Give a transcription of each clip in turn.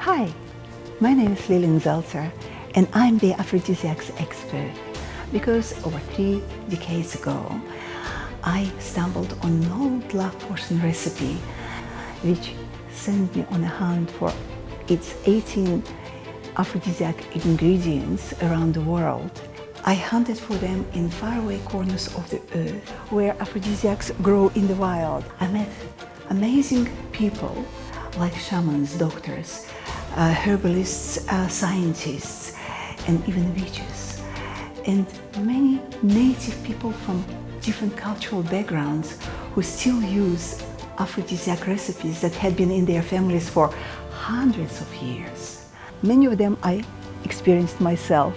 Hi, my name is Lillian Zeltser, and I'm the Aphrodisiacs expert because over 3 decades ago, I stumbled on an old love potion recipe which sent me on a hunt for its 18 aphrodisiac ingredients around the world. I hunted for them in faraway corners of the earth where aphrodisiacs grow in the wild. I met amazing people like shamans, doctors, herbalists, scientists, and even witches, and many native people from different cultural backgrounds who still use aphrodisiac recipes that had been in their families for hundreds of years. Many of them I experienced myself,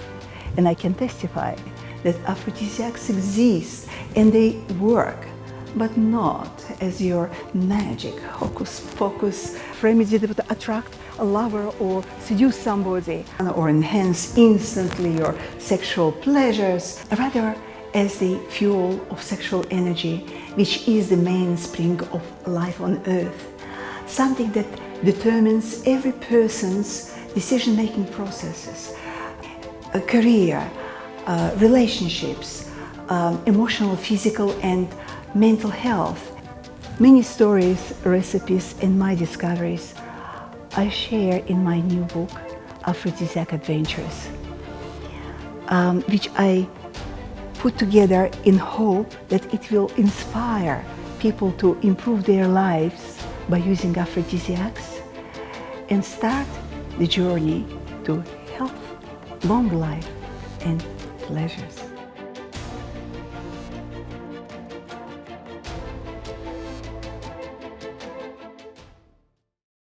and I can testify that aphrodisiacs exist and they work, but not as your magic hocus pocus remedy that would attract a lover or seduce somebody or enhance instantly your sexual pleasures, rather as the fuel of sexual energy, which is the mainspring of life on earth, something that determines every person's decision-making processes, a career, relationships, emotional, physical, and mental health. Many stories, recipes, and my discoveries I share in my new book, Aphrodisiac Adventures, which I put together in hope that it will inspire people to improve their lives by using aphrodisiacs and start the journey to health, long life, and pleasures.